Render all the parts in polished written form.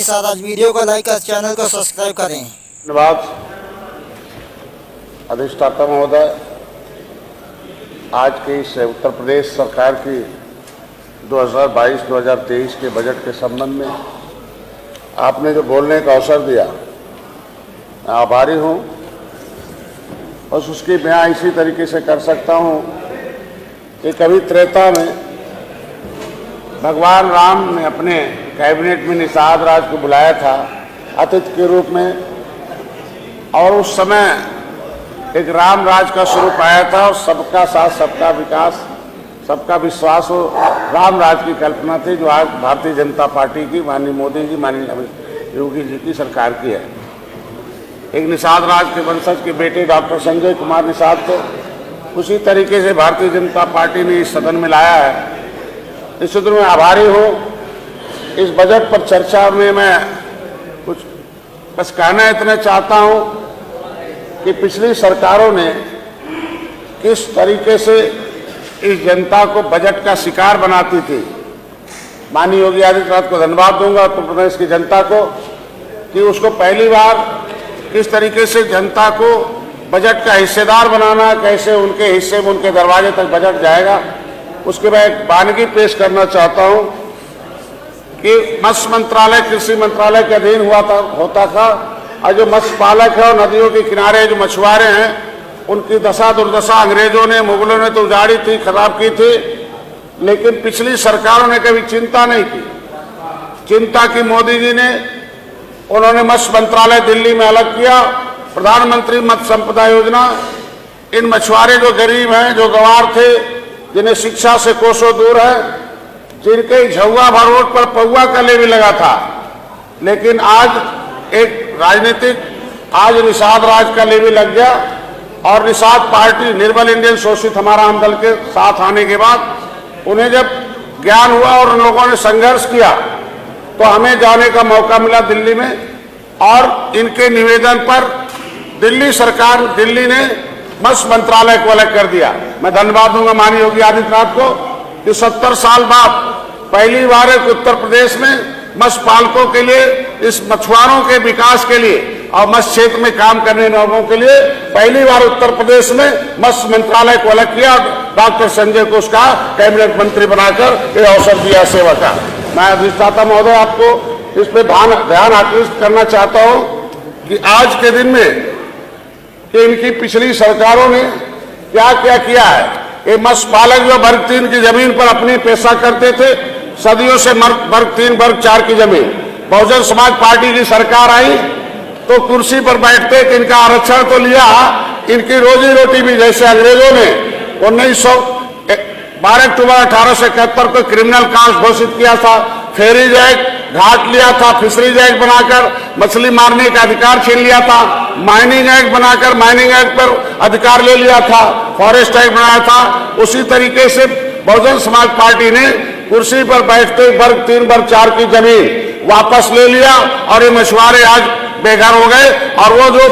निषाद। आज वीडियो को लाइक कर चैनल को सब्सक्राइब करें। धन्यवाद अधिष्ठाता महोदय। आज की इस उत्तर प्रदेश सरकार की 2022-2023 के बजट के संबंध में आपने जो बोलने का अवसर दिया, मैं आभारी हूँ। बस उसकी बयां इसी तरीके से कर सकता हूँ कि कभी त्रेता में भगवान राम ने अपने कैबिनेट में निषाद राज को बुलाया था अतिथि के रूप में, और उस समय एक राम राज का स्वरूप आया था और सबका साथ, सबका विकास, सबका विश्वास हो राम राज की कल्पना थी, जो आज भारतीय जनता पार्टी की, माननीय मोदी जी, माननीय योगी जी की सरकार की है। एक निषाद राज के वंशज के बेटे डॉक्टर संजय कुमार निषाद को उसी तरीके से भारतीय जनता पार्टी ने इस सदन में लाया है। इस सूत्र में आभारी हूँ। इस बजट पर चर्चा में मैं कुछ बस कहना इतना चाहता हूँ कि पिछली सरकारों ने किस तरीके से इस जनता को बजट का शिकार बनाती थी। माननीय योगी आदित्यनाथ को धन्यवाद दूंगा, उत्तर प्रदेश की जनता को, कि उसको पहली बार किस तरीके से जनता को बजट का हिस्सेदार बनाना, कैसे उनके हिस्से में उनके दरवाजे तक बजट जाएगा। उसके बाद एक वानगी पेश करना चाहता हूं कि मत्स्य मंत्रालय कृषि मंत्रालय के अधीन होता था, और जो मत्स्य पालक है और नदियों के किनारे जो मछुआरे हैं, उनकी दशा दुर्दशा अंग्रेजों ने, मुगलों ने तो उजाड़ी थी, खराब की थी, लेकिन पिछली सरकारों ने कभी चिंता नहीं की। चिंता की मोदी जी ने, उन्होंने मत्स्य मंत्रालय दिल्ली में अलग किया, प्रधानमंत्री मत्स्य संपदा योजना। इन मछुआरे जो गरीब हैं, जो गंवार थे, जिन्हें शिक्षा से कोसों दूर है, जिनके झुआ भरोट पर पौवा का लेवी लगा था, लेकिन आज एक राजनीतिक, आज निषाद राज का लेवी लग गया। और निषाद पार्टी, निर्बल इंडियन शोषित हमारा हम दल के साथ आने के बाद उन्हें जब ज्ञान हुआ और उन लोगों ने संघर्ष किया, तो हमें जाने का मौका मिला दिल्ली में, और इनके निवेदन पर दिल्ली सरकार, दिल्ली ने मत्स्य मंत्रालय को अलग कर दिया। मैं धन्यवाद दूंगा माननीय योगी आदित्यनाथ को कि 70 साल बाद पहली बार एक उत्तर प्रदेश में मत्स्य पालकों के लिए, इस मछुआरों के विकास के लिए और मत्स्य क्षेत्र में काम करने लोगों के लिए पहली बार उत्तर प्रदेश में मत्स्य मंत्रालय को अलग किया। डॉक्टर संजय को उसका कैबिनेट मंत्री बनाकर ये अवसर दिया सेवा का। मैं अधिष्ठाता महोदय आपको इस पे ध्यान आकृष्ट करना चाहता हूं कि आज के दिन में कि इनकी पिछली सरकारों ने क्या क्या किया है। ये मत्स्य पालक जो वर्ग 3 की जमीन पर अपनी पेशा करते थे, सदियों से वर्ग 3, वर्ग 4 की जमीन, बहुजन समाज पार्टी की सरकार आई तो कुर्सी पर बैठते कि इनका आरक्षण तो लिया, इनकी रोजी रोटी भी, जैसे अंग्रेजों ने 12 अक्टूबर 1871 को क्रिमिनल कास्ट घोषित किया था, फेरीज एक्ट, घाट लिया था, फिशरीज एक्ट बनाकर मछली मारने का अधिकार छीन लिया था, माइनिंग एक्ट बनाकर माइनिंग एक्ट पर अधिकार ले लिया था, फॉरेस्ट एक्ट बनाया था। उसी तरीके से बहुजन समाज पार्टी ने कुर्सी पर बैठते वर्ग 3, वर्ग 4 की जमीन वापस ले लिया, और ये मछुआरे आज बेघर हो गए, और वो जो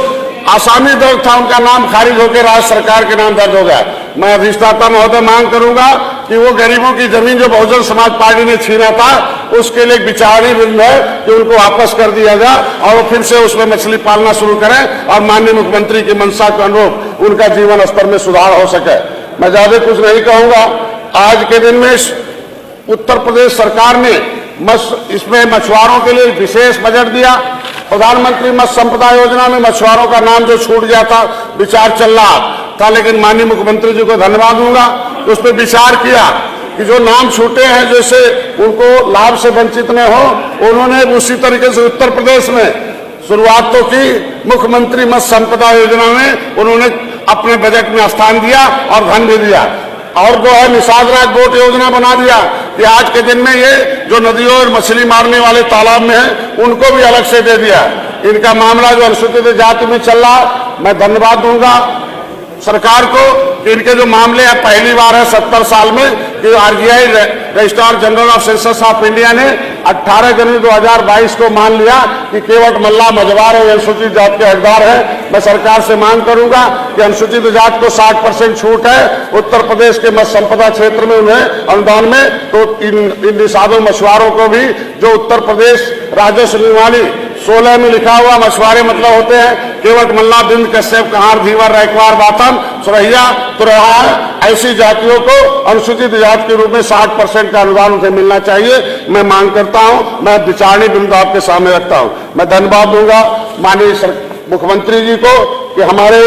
आसामी दर्द था उनका नाम खारिज होकर राज्य सरकार के नाम दर्ज हो गया। मैं अधिष्ठाता महोदय मांग करूंगा कि वो गरीबों की जमीन जो बहुजन समाज पार्टी ने छीना था, उसके लिए एक विचारणीय बिल है कि उनको वापस कर दिया जाए, और वो फिर से उसमें मछली पालना शुरू करें, और माननीय मुख्यमंत्री की मंशा के अनुरूप उनका जीवन स्तर में सुधार हो सके। मैं ज्यादा कुछ नहीं कहूंगा। आज के दिन में उत्तर प्रदेश सरकार ने इसमें मछुआरों के लिए विशेष बजट दिया। प्रधानमंत्री मत्स्य संपदा योजना में मछुआरों का नाम जो छूट गया था, विचार चल रहा था, लेकिन माननीय मुख्यमंत्री जी को धन्यवाद दूंगा कि उस पर विचार किया कि जो नाम छूटे हैं, जैसे उनको लाभ से वंचित न हो। उन्होंने उसी तरीके से उत्तर प्रदेश में शुरुआत तो की, मुख्यमंत्री मत्स्य संपदा योजना में उन्होंने अपने बजट में स्थान दिया और धन भी दिया, और जो है निषाद राज बोट योजना बना दिया कि आज के दिन में ये जो नदियों और मछली मारने वाले तालाब में हैं, उनको भी अलग से दे दिया। इनका मामला जो अनुसूचित जाति में चल रहा, मैं धन्यवाद दूंगा सरकार को कि इनके जो मामले हैं, पहली बार है 70 साल में कि RGI registrar general of census of India ने 18 जनवरी 2022 को मान लिया कि केवट मल्ला मझवार और अनुसूचित जाति के हकदार है। मैं सरकार से मांग करूंगा कि अनुसूचित जाति को 60% छूट है उत्तर प्रदेश के मत्स्य संपदा क्षेत्र में उन्हें अनुदान में, तो इन निषादों मछुआरों को भी जो उत्तर प्रदेश राजस्व निगमावली 16 में लिखा हुआ मछुआरे मतलब होते हैं केवट मल्ला बिंद कश्यप कहार धीवर रैकवार बातम सुरैया तुरहा, ऐसी जातियों को अनुसूचित जाति के रूप में 60% का अनुदान उसे मिलना चाहिए। मैं मांग करता हूं, मैं विचारणी बिंदु आपके सामने रखता हूं। मैं धन्यवाद दूंगा माननीय मुख्यमंत्री जी को कि हमारे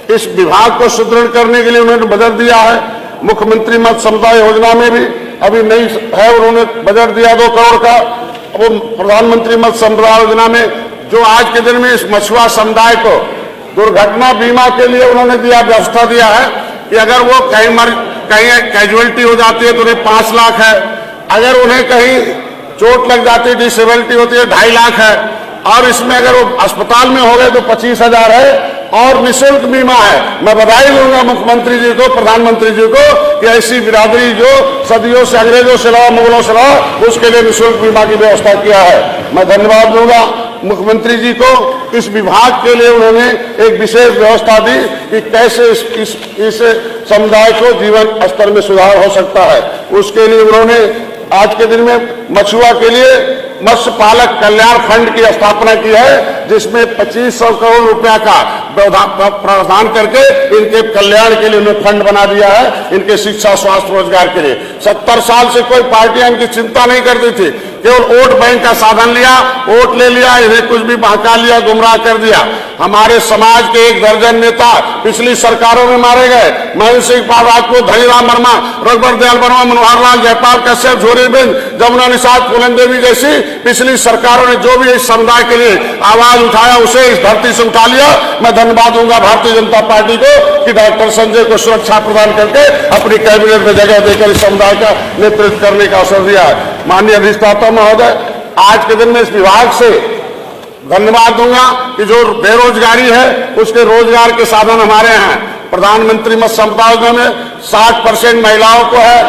इस विभाग को सुदृढ़ करने के लिए उन्होंने बजट दिया है। मुख्यमंत्री मत्स्य समुदाय योजना में भी अभी नई है, उन्होंने बजट दिया 2 करोड़ का। वो प्रधानमंत्री मत्स्य समुदाय योजना में जो आज के दिन में इस मछुआ समुदाय को दुर्घटना बीमा के लिए उन्होंने व्यवस्था दिया है कि अगर वो कहीं कैजुअलिटी हो जाती है तो उन्हें 5 लाख है, अगर उन्हें कहीं चोट लग जाती है डिसेबिलिटी होती है 2.5 लाख है, और इसमें अगर वो अस्पताल में हो गए तो 25,000 है और निःशुल्क बीमा है। मैं बधाई दूंगा मुख्यमंत्री जी को, प्रधानमंत्री जी को कि ऐसी बिरादरी जो सदियों से अंग्रेजों से लड़ा मुगलों से लड़ा उसके लिए निःशुल्क बीमा की व्यवस्था किया है। मैं धन्यवाद दूंगा मुख्यमंत्री जी को, इस विभाग के लिए उन्होंने एक विशेष व्यवस्था दी कि कैसे इस समुदाय को जीवन स्तर में सुधार हो सकता है। उसके लिए उन्होंने आज के दिन में मछुआ के लिए मत्स्य पालक कल्याण फंड की स्थापना की है, जिसमें 2500 करोड़ रुपया का प्रावधान करके इनके कल्याण के लिए उन्होंने फंड बना दिया है, इनके शिक्षा स्वास्थ्य रोजगार के लिए। 70 साल से कोई पार्टियां इनकी चिंता नहीं करती थी, केवल वोट बैंक का साधन लिया, वोट ले लिया, इन्हें कुछ भी बहका लिया, गुमराह कर दिया। हमारे समाज के 1 दर्जन नेता पिछली सरकारों में मारे गए, महेंद्र सिंह पाल राजपूत, धनीराम वर्मा, रघुवर दयाल वर्मा, मनोहर लाल, जयपाल कश्यप, झोरीबिंद, जमुना निषाद, फूलन देवी जैसी पिछली सरकारों ने जो भी इस समुदाय के लिए आवाज उठाया उसे इस धरती से उठा लिया। मैं धन्यवाद दूंगा भारतीय जनता पार्टी को कि डॉक्टर संजय को सुरक्षा प्रदान करके अपनी कैबिनेट में जगह देकर इस समुदाय का नेतृत्व करने का अवसर दिया है। माननीय अधिष्ठाता महोदय, आज के दिन में इस विभाग से धन्यवाद दूंगा कि जो बेरोजगारी है उसके रोजगार के साधन हमारे हैं। प्रधानमंत्री मत्स्य संपदा योजना में 60% महिलाओं को है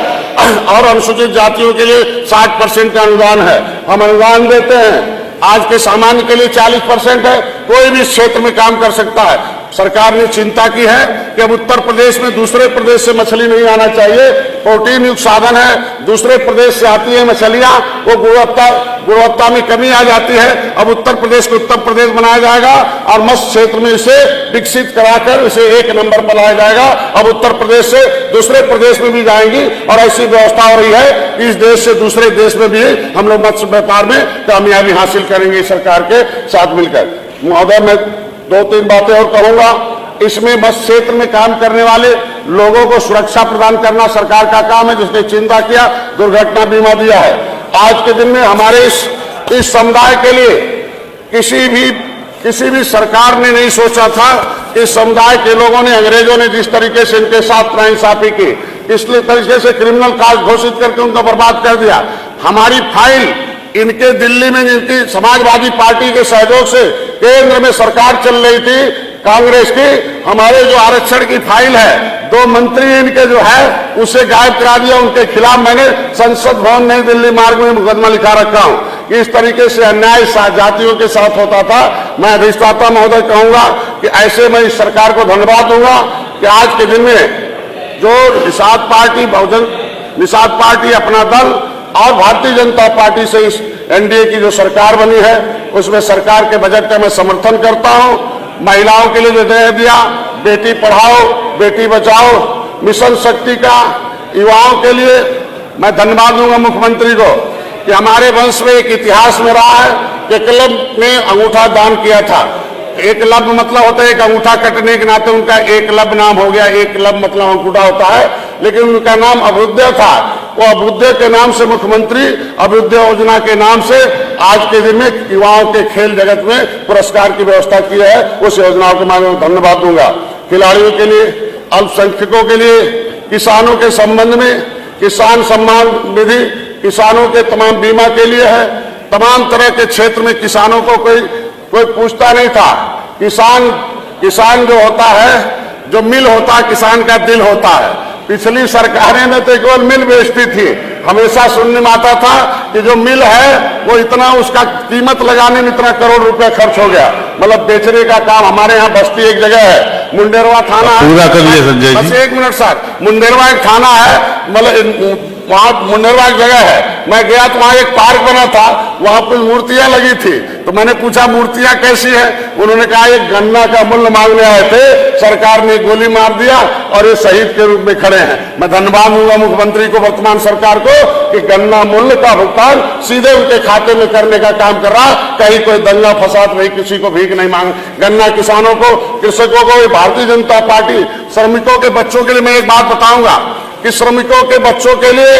और अनुसूचित जातियों के लिए 60% का अनुदान है। हम अनुदान देते हैं, आज के सामान्य के लिए 40% है, कोई भी क्षेत्र में काम कर सकता है। सरकार ने चिंता की है कि अब उत्तर प्रदेश में दूसरे प्रदेश से मछली नहीं आना चाहिए, प्रोटीन युक्त साधन है, दूसरे प्रदेश से आती है मछलियां, वो गुणवत्ता में कमी आ जाती है। अब उत्तर प्रदेश को उत्तर प्रदेश बनाया जाएगा और मत्स्य क्षेत्र में इसे विकसित कराकर इसे 1 नंबर पर लाया जाएगा। अब उत्तर प्रदेश से दूसरे प्रदेश में भी जाएंगी और ऐसी व्यवस्था हो रही है कि इस देश से दूसरे देश में भी हम लोग मत्स्य व्यापार में कामयाबी हासिल करेंगे सरकार के साथ मिलकर। महोदय, मैं 2-3 बातें और कहूंगा। इसमें मत्स्य क्षेत्र में काम करने वाले लोगों को सुरक्षा प्रदान करना सरकार का काम है, जिसने चिंता किया, दुर्घटना बीमा दिया है। आज के दिन में हमारे इस समुदाय के लिए किसी भी सरकार ने नहीं सोचा था कि इस समुदाय के लोगों ने, अंग्रेजों ने जिस तरीके से इनके साथ नाइंसाफी की, इस तरीके से क्रिमिनल काज घोषित करके उनको बर्बाद कर दिया। हमारी फाइल इनके दिल्ली में, जिनकी समाजवादी पार्टी के सहयोग से केंद्र में सरकार चल रही थी कांग्रेस की, हमारे जो आरक्षण की फाइल है, 2 मंत्री इनके जो है उसे गायब करा दिया। उनके खिलाफ मैंने संसद भवन नई दिल्ली मार्ग में मुकदमा लिखा रखा हूं कि इस तरीके से अन्याय जातियों के साथ होता था। मैं अधिष्ठाता महोदय कहूंगा कि ऐसे में इस सरकार को धन्यवाद दूंगा कि आज के दिन में जो निषाद पार्टी अपना दल और भारतीय जनता पार्टी से इस एनडीए की जो सरकार बनी है उसमें सरकार के बजट का मैं समर्थन करता हूं। महिलाओं के लिए जो दिया, बेटी पढ़ाओ बेटी बचाओ मिशन शक्ति का, युवाओं के लिए मैं धन्यवाद दूंगा मुख्यमंत्री को कि हमारे वंश में एक इतिहास में रहा है कि एकलव्य ने अंगूठा दान किया था। एकलव्य मतलब होता है एक अंगूठा कटने के नाते उनका एकलव्य नाम हो गया। एकलव्य मतलब अंगूठा होता है, लेकिन उनका नाम अभ्युदय था। वो अभ्युदय के नाम से मुख्यमंत्री अभ्युदय योजना के नाम से आज के दिन में युवाओं के खेल जगत में पुरस्कार की व्यवस्था की है। उस योजनाओं के माध्यम से धन्यवाद दूंगा। खिलाड़ियों के लिए, अल्पसंख्यकों के लिए, किसानों के संबंध में किसान सम्मान निधि किसानों के तमाम बीमा के लिए है। तमाम तरह के क्षेत्र में किसानों को कोई पूछता नहीं था। किसान जो होता है, जो मिल होता है, किसान का दिल होता है। पिछली सरकारें में तो केवल मिल बेचती थी, हमेशा सुनने में आता था कि जो मिल है वो इतना, उसका कीमत लगाने में इतना करोड़ रुपए खर्च हो गया, मतलब बेचने का काम। हमारे यहाँ बस्ती एक जगह है, मुंडेरवा थाना है। पूरा कर लिए संजय जी। बस एक मिनट सर, मुंडेरवा एक थाना है, मतलब वहां मुंडेरवा एक जगह है। मैं गया तो वहां एक पार्क बना था, वहां कुछ मूर्तियां लगी थी, तो मैंने पूछा मूर्तियां कैसी है? उन्होंने कहा एक गन्ना का मूल्य मांगने आए थे, सरकार ने गोली मार दिया और ये शहीद के रूप में खड़े हैं। मैं धन्यवाद दूंगा मुख्यमंत्री को, वर्तमान सरकार को, कि गन्ना मूल्य का भुगतान सीधे उनके खाते में करने का काम कर रहा। कहीं कोई दंगा फसाद नहीं, किसी को भीख नहीं मांग। गन्ना किसानों को, कृषकों को, भारतीय जनता पार्टी श्रमिकों के बच्चों के लिए मैं एक बात बताऊंगा कि श्रमिकों के बच्चों के लिए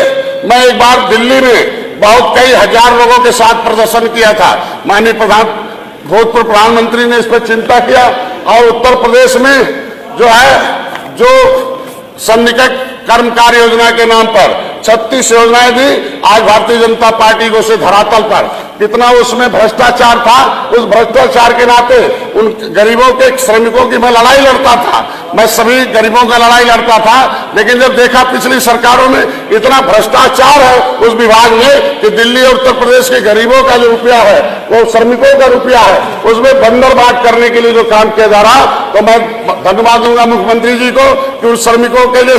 मैं एक बार दिल्ली में बहुत कई हजार लोगों के साथ प्रदर्शन किया था। माननीय भूतपूर्व प्रधानमंत्री ने इस पर चिंता किया और उत्तर प्रदेश में जो है, जो सन्निकट कर्मकार योजना के नाम पर 36 योजनाएं दी। आज भारतीय जनता पार्टी को उसे धरातल पर कितना उसमें भ्रष्टाचार था, उस भ्रष्टाचार के नाते उन गरीबों के, श्रमिकों की मैं लड़ाई लड़ता था, मैं सभी गरीबों का लड़ाई लड़ता था। लेकिन जब देखा पिछली सरकारों में इतना भ्रष्टाचार है उस विभाग में कि दिल्ली और उत्तर प्रदेश के गरीबों का जो रुपया है वो श्रमिकों का रुपया है, उसमें बंदरबाट करने के लिए जो काम किया जा रहा, तो मैं धन्यवाद दूंगा मुख्यमंत्री जी को कि उन श्रमिकों के लिए,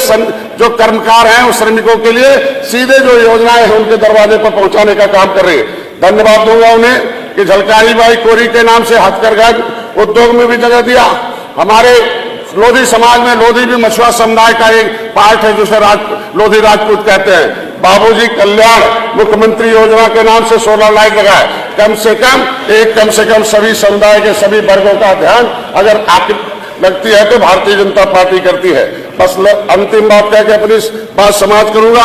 जो कर्मकार हैं उस श्रमिकों के लिए सीधे जो योजनाएं हैं उनके दरवाजे पर पहुंचाने का काम कर रहे हैं। धन्यवाद दूंगा उन्हें कि झलकारी बाई कोरी के नाम से हथकरघा उद्योग में भी जगह दिया। हमारे लोधी समाज में, लोधी भी मछुआ समुदाय का एक पार्ट है जिसे लोधी राजपूत कहते हैं। बाबूजी कल्याण मुख्यमंत्री योजना के नाम से सोलर लाइट लगाए। कम से कम सभी समुदाय के सभी वर्गों का ध्यान अगर आपकी लगती है तो भारतीय जनता पार्टी करती है। बस अंतिम बात कह के अपनी बात समाप्त करूंगा।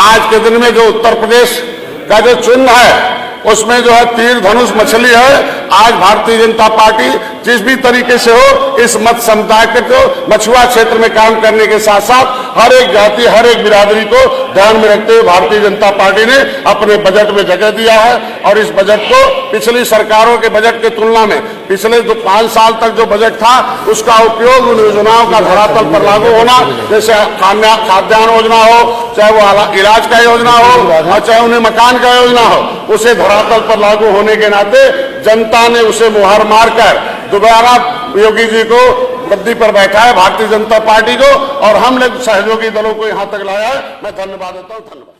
आज के दिन में जो उत्तर प्रदेश का जो चिन्ह है उसमें जो है तीर धनुष मछली है। आज भारतीय जनता पार्टी जिस भी तरीके से हो इस मत समुदाय को मछुआ क्षेत्र में काम करने के साथ साथ हर एक जाति, हर एक बिरादरी को ध्यान में रखते हुए भारतीय जनता पार्टी ने अपने बजट में जगह दिया है। और इस बजट को पिछली सरकारों के बजट की तुलना में पिछले 5 साल तक जो बजट था उसका उपयोग उन योजनाओं का धरातल पर लागू होना, जैसे खाद्यान्न योजना हो, चाहे वो इलाज का योजना हो और चाहे उन्हें मकान का योजना हो, उसे धरातल पर लागू होने के नाते जनता ने उसे मुहर मारकर दोबारा योगी जी को गद्दी पर बैठा है, भारतीय जनता पार्टी को, और हम लोग सहयोगी दलों को यहां तक लाया है। मैं धन्यवाद देता हूं। धन्यवाद।